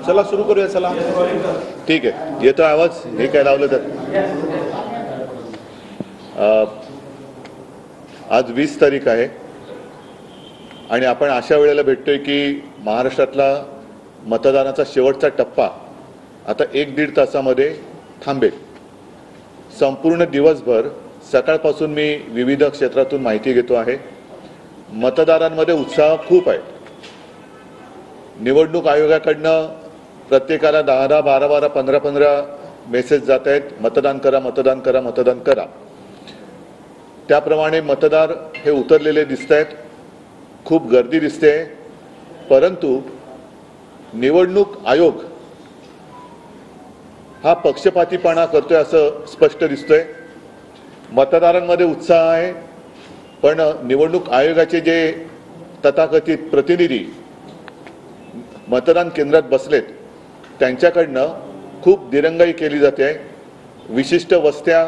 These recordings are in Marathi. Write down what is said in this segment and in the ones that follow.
चला सुरू करूया. चला ठीक आहे, येतो आवाज. हे काय लावलं तर आज 20 तारीख आहे आणि आपण अशा वेळेला भेटतोय की महाराष्ट्रातला मतदानाचा शेवटचा टप्पा आता 1-1.5 तासामध्ये थांबेल. संपूर्ण दिवसभर सकाळपासून मी विविध क्षेत्रातून माहिती घेतो आहे. मतदारांमध्ये उत्साह खूप आहे. निवडणूक आयोगाकडनं प्रत्येकाला 10-10, 12-12, 15-15 मेसेज जात आहेत, मतदान करा, मतदान करा, मतदान करा. त्याप्रमाणे मतदार हे उतरलेले दिसत आहेत. खूप गर्दी दिसते. परंतु निवडणूक आयोग हा पक्षपातीपणा करतोय असं स्पष्ट दिसतंय. मतदारांमध्ये उत्साह आहे, पण निवडणूक आयोगाचे जे तथाकथित प्रतिनिधी मतदान केंद्रात बसलेत त्यांच्याकडनं खूप दिरंगाई केली जाते. विशिष्ट वस्त्या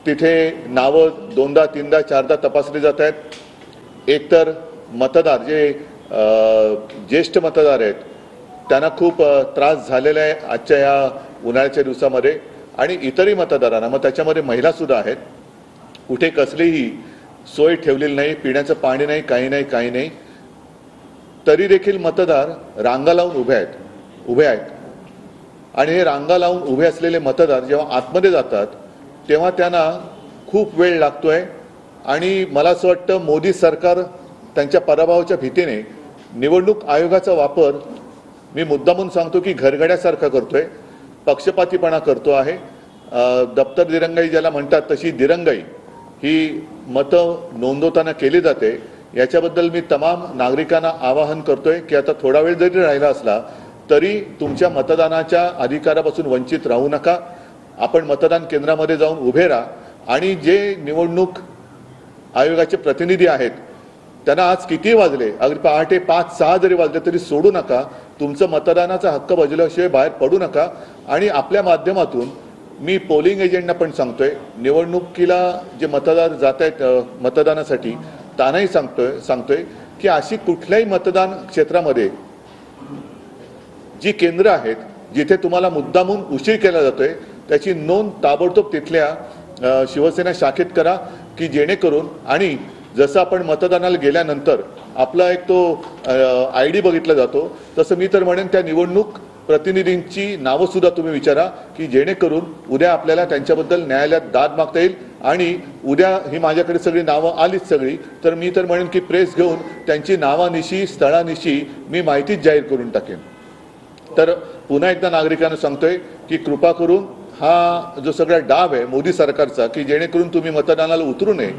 तिथे नावं 2दा 3दा 4दा तपासली जात आहेत. एकतर मतदार जे ज्येष्ठ मतदार आहेत त्यांना खूप त्रास झालेला आहे आजच्या या उन्हाळ्याच्या दिवसामध्ये, आणि इतरही मतदारांना, मग त्याच्यामध्ये महिला सुद्धा आहेत. कुठे कसलीही सोय ठेवलेली नाही, पिण्याचं पाणी नाही, काही नाही. तरी देखील मतदार रांगा लावून उभे आहेत. आणि हे रांगा लावून उभे असलेले मतदार जेव्हा आतमध्ये जातात तेव्हा त्यांना खूप वेळ लागतोय. आणि मला असं वाटतं मोदी सरकार त्यांच्या पराभवाच्या भीतीने निवडणूक आयोगाचा वापर, मी मुद्दामून सांगतो की घरगड्यासारखा करतोय, पक्षपातीपणा करतो आहे. दप्तर दिरंगाई ज्याला म्हणतात तशी दिरंगाई ही मतं नोंदवताना केली जाते. याच्याबद्दल मी तमाम नागरिकांना आवाहन करतोय की आता थोडा वेळ जरी राहिला असला तरी तुमच्या मतदानाच्या अधिकारापासून वंचित राहू नका. आपण मतदान केंद्रामध्ये जाऊन उभे राहा. आणि जे निवडणूक आयोगाचे प्रतिनिधी आहेत त्यांना आज किती वाजले, अगदी पहाटे 5-6 जरी वाजले तरी सोडू नका. तुमचं मतदानाचा हक्क बजावल्याशिवाय बाहेर पडू नका. आणि आपल्या माध्यमातून मी पोलिंग एजंटना पण सांगतोय, निवडणुकीला जे मतदार जात आहेत मतदानासाठी त्यांनाही सांगतोय की अशी कुठल्याही मतदान क्षेत्रामध्ये जी केंद्र आहेत जिथे तुम्हाला मुद्दामून उशीर केला जातोय त्याची नोंद ताबडतोब तिथल्या शिवसेना शाखेत करा, की जेणेकरून, आणि जसं आपण मतदानाला गेल्यानंतर आपला एक तो ID बघितला जातो, तसं मी तर म्हणेन त्या निवडणूक प्रतिनिधींची नावं सुद्धा तुम्ही विचारा, की जेणेकरून उद्या आपल्याला त्यांच्याबद्दल न्यायालयात दाद मागता येईल. आणि उद्या ही माझ्याकडे सगळी नावं आलीच सगळी, तर मी तर म्हणेन की प्रेस घेऊन त्यांची नावानिशी स्थळानिशी मी माहितीच जाहीर करून टाकेन. तर पुन्हा एकदा नागरिकांना सांगतोय की कृपा करून हा जो सगळा डाव आहे मोदी सरकारचा, की जेणेकरून तुम्ही मतदानाला उतरू नये,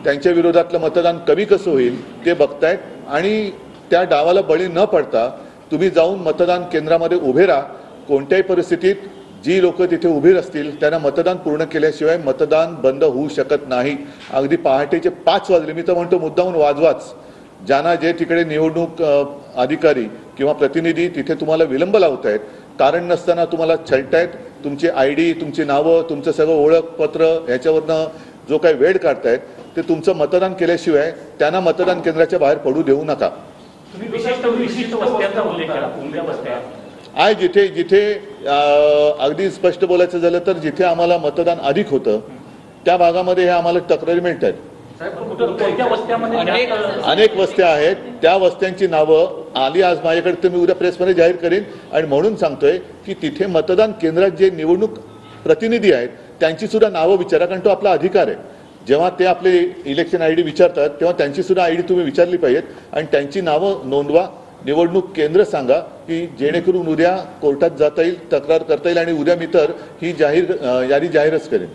त्यांच्या विरोधातलं मतदान कमी कसं होईल ते बघतायत. आणि त्या डावाला बळी न पडता तुम्ही जाऊन मतदान केंद्रामध्ये उभे राहा. कोणत्याही परिस्थितीत जी लोक तिथे उभी असतील त्यांना मतदान पूर्ण केल्याशिवाय मतदान बंद होऊ शकत नाही. अगदी पहाटेचे 5 वाजले, मी तर म्हणतो मुद्दामून वाजवाच. ज्यांना जे तिकडे निवडणूक अधिकारी किंवा प्रतिनिधी तिथे तुम्हाला विलंब लावत आहेत, कारण नसताना तुम्हाला छळतायत, तुमची ID, तुमची नावं, तुमचं सगळं ओळखपत्र ह्याच्यावरनं जो काही वेळ काढतायत, ते तुमचं मतदान केल्याशिवाय त्यांना मतदान केंद्राच्या बाहेर पडू देऊ नका. जिथे जिथे अगदी स्पष्ट बोलायचं झालं तर जिथे आम्हाला मतदान अधिक होतं त्या भागामध्ये हे आम्हाला तक्रारी मिळतात. अनेक वस्त्या आहेत, त्या वस्त्यांची नावं आली आज माझ्याकडे, तर मी उद्या प्रेसमध्ये जाहीर करेन. आणि म्हणून सांगतोय की तिथे मतदान केंद्रात जे निवडणूक प्रतिनिधी आहेत त्यांची सुद्धा नावं विचारा, कारण तो आपला अधिकार आहे. जेव्हा ते आपले इलेक्शन ID विचारतात तेव्हा त्यांची सुद्धा ID तुम्ही विचारली पाहिजेत आणि त्यांची नावं नोंदवा. निवडणूक केंद्र सांगा, की जेणेकरून उद्या कोर्टात जाता येईल, तक्रार करता येईल. आणि उद्या मी तर ही यादी जाहीरच करेन.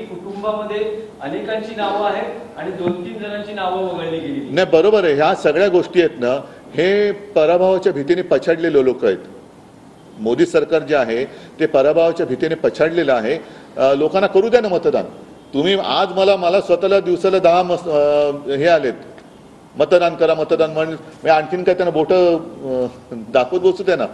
कुटुंबामध्ये अनेकांची नावं आहेत आणि 2-3 जणांची नावं वगळली गेली नाही. बरोबर आहे. ह्या सगळ्या गोष्टी आहेत ना, हे पराभवाच्या भीतीने पछाडलेले लोक आहेत. मोदी सरकार जे आहे ते पराभवाच्या भीतीने पछाडलेलं आहे. लोकांना करू द्या ना मतदान. तुम्ही आज मला स्वतःला दिवसाला 10 हे आलेत, मतदान करा, मतदान. म्हणजे आणखीन काय त्यांना बोटं दाखवत बसू द्या ना.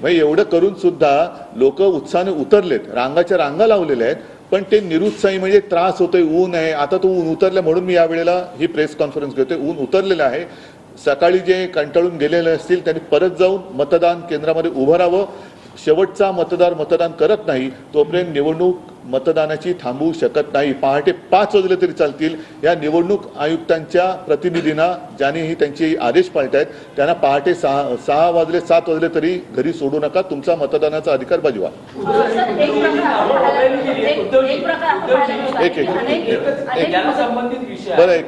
म्हणजे एवढं करून सुद्धा लोक उत्साहाने उतरलेत, रांगाच्या रांगा लावलेल्या आहेत, पण ते निरुत्साही म्हणजे त्रास होतोय, ऊन आहे. आता तो ऊन उतरलं म्हणून मी यावेळेला ही प्रेस कॉन्फरन्स घेतोय. ऊन उतरलेलं आहे. सकाळी जे कंटाळून गेलेले असतील त्यांनी परत जाऊन मतदान केंद्रामध्ये उभं राहावं. शेवटचा मतदार मतदान करत नाही तोपर्यंत निवडणूक मतदानाची थांबवू शकत नाही. पहाटे 5 वाजले तरी चालतील. या निवडणूक आयुक्तांच्या प्रतिनिधींना, ज्यांनी त्यांचे आदेश पाळतायत, त्यांना पहाटे 6 वाजले 7 वाजले तरी घरी सोडू नका. तुमचा मतदानाचा अधिकार बजवा. याला संबंधित विषय बरं,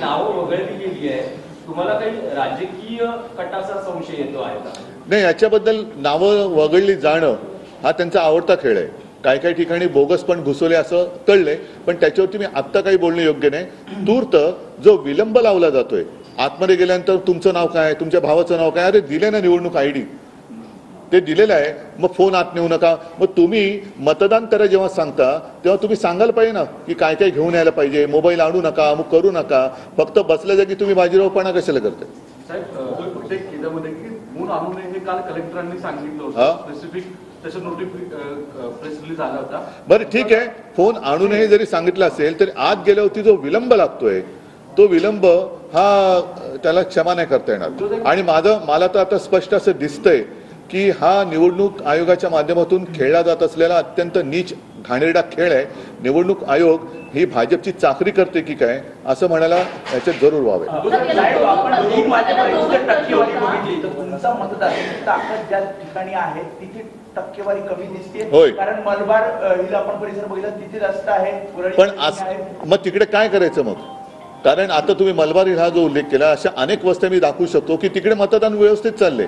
नावं वगळली गेली आहे. तुम्हाला काही राजकीय कटाचा संशय येतो आहे का? नाही, याच्याबद्दल नावं वगळली जाणं हा त्यांचा आवडता खेळ आहे. काही ठिकाणी बोगस पण घुसवले असं कळलंय, पण त्याच्यावरती मी आत्ता काही बोलणं योग्य नाही. तूर्त जो विलंब लावला जातोय, आतमध्ये गेल्यानंतर तुमचं नाव काय, तुमच्या भावाचं नाव काय, अरे दिले ना निवडणूक ID, ते दिलेलं आहे. मग फोन आत नेऊ नका. मग तुम्ही मतदान करा जेव्हा सांगता तेव्हा तुम्ही सांगायला पाहिजे ना की काय काय घेऊन यायला पाहिजे. मोबाईल आणू नका, अमुक करू नका. फक्त बसल्या जागी तुम्ही बाजीरावपणा कशाला करताय? साहेब, प्रत्येक केंद्रामध्ये की फोन आणू नये हे काल कलेक्टरांनी सांगितलं होतं. स्पेसिफिक त्याचं प्रेस रिलीज आला होता. बरं, ठीक आहे. फोन आणू नये जरी सांगितलं असेल तरी आत गेल्यावरती जो विलंब लागतोय तो विलंब हा त्याला क्षमा नाही करता येणार. आणि मला तर आता स्पष्ट असं दिसतंय की हा निवडणूक आयोगाच्या माध्यमातून खेळला जात असलेला अत्यंत नीच घाणेरडा खेळ आहे. निवडणूक आयोग ही भाजपची चाकरी करते की काय असं म्हणायला याच्यात जरूर व्हावे. तुमचा मतदार ताकद ज्या ठिकाणी आहे तिथे टक्केवारी कमी दिसते. होय, कारण मलबार हिल आपण परिसर बघितला तिथे जास्त आहे. पण मग तिकडे काय करायचं मग? कारण आता तुम्ही मलबार हिल हा जो उल्लेख केला, अशा अनेक वस्त्या मी दाखवू शकतो की तिकडे मतदान व्यवस्थित चालले.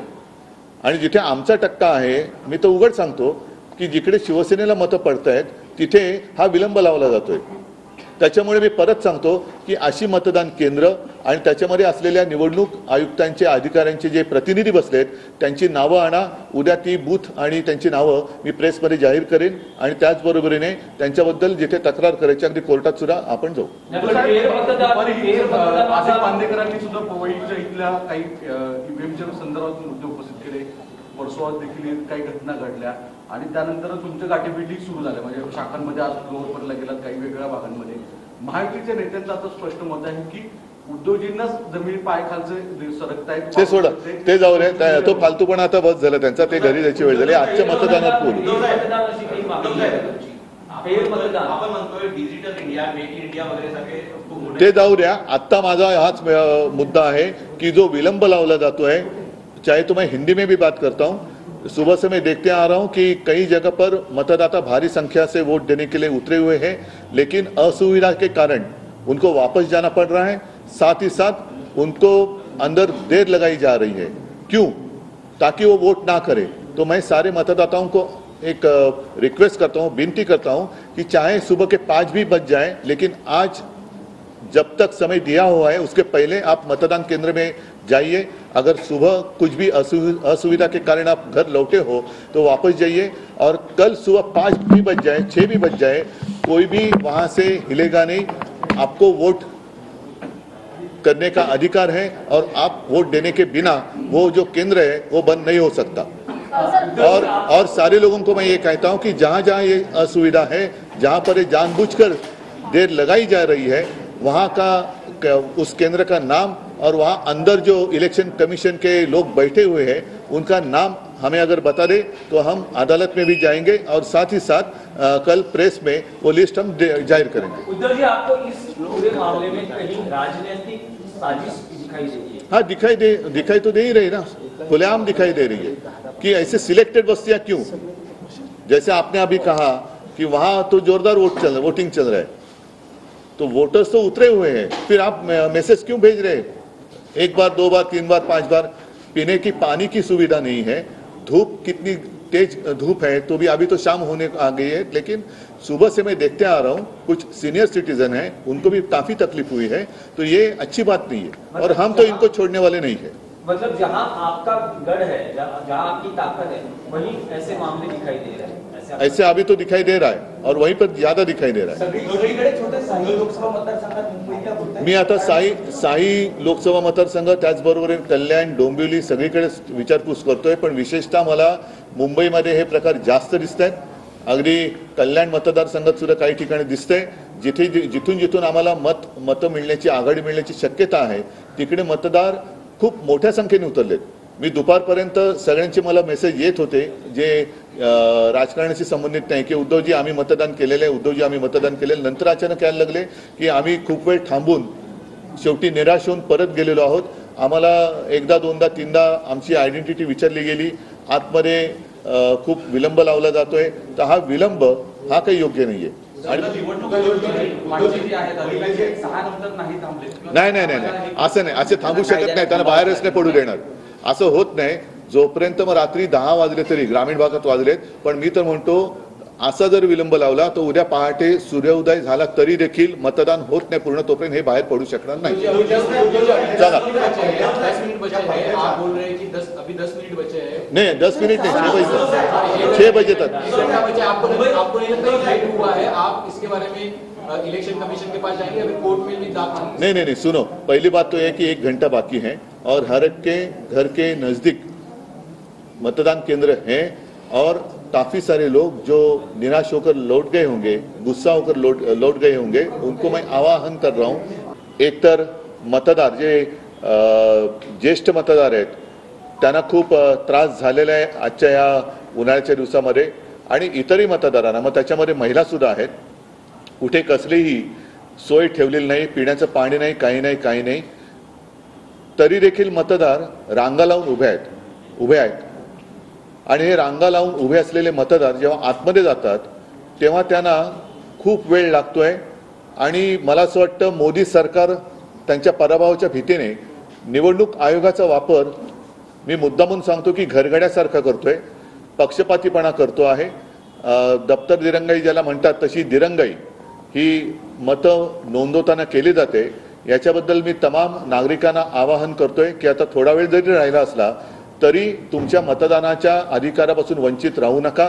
आणि जिथे आमचा टक्का आहे, मी तर उघड सांगतो की जिकडे शिवसेनेला मतं पडतायत तिथे हा विलंब लावला जातोय. त्याच्यामुळे मी परत सांगतो की अशी मतदान केंद्र आणि त्याच्यामध्ये असलेल्या निवडणूक आयुक्तांचे, अधिकाऱ्यांचे जे प्रतिनिधी बसलेत त्यांची नावं आणा. उद्या ती बूथ आणि त्यांची नावं मी प्रेसमध्ये जाहीर करेन. आणि त्याचबरोबरीने त्यांच्याबद्दल जिथे तक्रार करायची अगदी कोर्टात सुद्धा आपण जाऊ. आसिफ बांदेकरांनी सुद्धा पवईच्या इथल्या काही ईव्हीएमच्या संदर्भात मुद्दे उपस्थित केले. वर्सोवात देखील काही घटना घडल्या आणि त्यानंतर तुमच्या गाठीभेटी सुरू झाल्या. म्हणजे शाखांमध्ये आज फ्लोअरला गेलात, काही वेगळ्या भागांमध्ये. महायुतीच्या नेत्यांचं आता स्पष्ट मत आहे की उद्धवजींनाच जमीन पायखालचे सरकतायत. ते सोडा, ते जाऊ रे. तो फालतूपणा आता बस झाला त्यांचा. ते घरी जायची वेळ झाली. आजच्या मतदानात बोलू. ते जाऊ द्या. आत्ता माझा हाच मुद्दा आहे की जो विलंब लावला जातोय, चाहे तो मैं हिंदी में भी बात करता हूं, सुबह से मैं देखते आ रहा हूं कि कई जगह पर मतदाता भारी संख्या से वोट देने के लिए उतरे हुए हैं, लेकिन असुविधा के कारण उनको वापस जाना पड़ रहा है. साथ ही साथ उनको अंदर देर लगाई जा रही है. क्यों? ताकि वो वोट ना करें. तो मैं सारे मतदाताओं को एक रिक्वेस्ट करता हूं, विनती करता हूं कि चाहे सुबह के 5 भी बज जाए, लेकिन आज जब तक समय दिया हुआ है उसके पहले आप मतदान केंद्र में जाइए. अगर सुबह कुछ भी असुविधा के कारण आप घर लौटे हो तो वापस जाइए. और कल सुबह 5 भी बज जाए, 6 भी बज जाए, कोई भी वहां से हिलेगा नहीं. आपको वोट करने का अधिकार है और आप वोट देने के बिना वो जो केंद्र है वो बंद नहीं हो सकता. और सारे लोगों को मैं ये कहता हूं कि जहां जहां ये असुविधा है, जहां पर ये जानबूझकर देर लगाई जा रही है, वहां का उस केंद्र का नाम और वहां अंदर जो इलेक्शन कमीशन के लोग बैठे हुए हैं उनका नाम हमें अगर बता दे तो हम अदालत में भी जाएंगे और साथ ही साथ कल प्रेस में वो लिस्ट हम जाहिर करेंगे. उद्धव जी, आपको इस पूरे मामले में कहीं राजनीतिक साजिश दिखाई देती है? हाँ, दिखाई तो दे ही रही ना, खुलेआम दिखाई दे रही है कि ऐसे सिलेक्टेड बस्तियां क्यों. जैसे आपने अभी कहा कि वहां तो जोरदार वोटिंग चल रहा है, तो वोटर्स तो उतरे हुए हैं, फिर आप मैसेज क्यों भेज रहे हैं? 1 बार 2 बार 3 बार 5 बार. पीने की पानी की सुविधा नहीं है. धूप कितनी तेज धूप है, तो भी अभी तो शाम होने आ गई है, लेकिन सुबह से मैं देखते आ रहा हूँ कुछ सीनियर सिटीजन हैं, उनको भी काफी तकलीफ हुई है. तो ये अच्छी बात नहीं है और हम तो इनको छोड़ने वाले नहीं है. मतलब जहां आपका गढ़ है, जहां आपकी ताकत है, वहीं ऐसे मामले दिखाई दे रहे हैं. ऐसे अभी तो दिखाई दे रहा है और वहीं पर ज्यादा दिखाई दे रहा है. मी आता साई लोकसभा मतदारसंघ, त्याचबरोबर कल्याण, डोंबिवली सगळीकडे विचारपूस करतोय. पण विशेषतः मला मुंबईमध्ये हे प्रकार जास्त दिसत आहेत. अगदी कल्याण मतदारसंघात सुद्धा काही ठिकाणी दिसतंय जिथून आम्हाला मतं मिळण्याची आघाडी मिळण्याची शक्यता आहे तिकडे मतदार खूप मोठ्या संख्येने उतरलेत. मी दुपारपर्यंत सगळ्यांचे मला मेसेज येत होते जे राजकारणाशी संबंधित नाही की उद्धवजी आम्ही मतदान केलेलं आहे, उद्धवजी आम्ही मतदान केलेलं. नंतर अचानक यायला लागले की आम्ही खूप वेळ थांबून शेवटी निराश होऊन परत गेलेलो आहोत. आम्हाला एकदा दोनदा तीनदा आमची आयडेंटिटी विचारली गेली. आतमध्ये खूप विलंब लावला जातोय. तर हा विलंब हा काही योग्य नाहीये. आणि नाही असं नाही, असे थांबू शकत नाही, त्यांना बाहेरच नाही पडू देणार. असं होत नाही. जोपर्यंत मग रात्री 10 वाजले तरी ग्रामीण भागात वाजलेत, पण मी तर म्हणतो असा जर विलंब लावला तर उद्या पहाटे सूर्योदय झाला तरी देखील मतदान होत नाही पूर्ण, तोपर्यंत हे बाहेर पडू शकणार नाही. चला नहीं 10 मिनट नहीं, 6 बजे तक। इलेक्शन कमीशन के पास जाएंगे, अभी कोर्ट में भी दाखिल नहीं, सुनो, पहली बात तो है कि 1 घंटा बाकी है और हर एक के घर के नजदीक मतदान केंद्र हैं और काफी सारे लोग जो निराश होकर लौट गए होंगे, गुस्सा होकर लौट गए होंगे, उनको मैं आवाहन कर रहा हूं. एक तर मतदार जे ज्येष्ठ मतदार आहेत त्यांना खूप त्रास झालेला आहे आजच्या या उन्हाळ्याच्या दिवसामध्ये, आणि इतरही मतदारांना, मग त्याच्यामध्ये महिला सुद्धा आहेत, कुठे कसलीही सोय ठेवलेली नाही, पिण्याचं पाणी नाही, काही नाही, तरी देखील मतदार रांगा लावून उभे आहेत. आणि हे रांगा लावून उभे असलेले मतदार जेव्हा आतमध्ये जातात तेव्हा त्यांना खूप वेळ लागतोय. आणि मला असं वाटतं मोदी सरकार त्यांच्या पराभवाच्या भीतीने निवडणूक आयोगाचा वापर, मी मुद्दामून सांगतो की घरगड्यासारखा करतोय, पक्षपातीपणा करतो आहे. दप्तर दिरंगाई ज्याला म्हणतात तशी दिरंगाई ही मतं नोंदवताना केली जाते. याच्याबद्दल मी तमाम नागरिकांना आवाहन करतोय की आता थोडा वेळ जरी राहिला असला तरी तुमच्या मतदानाच्या अधिकारापासून वंचित राहू नका.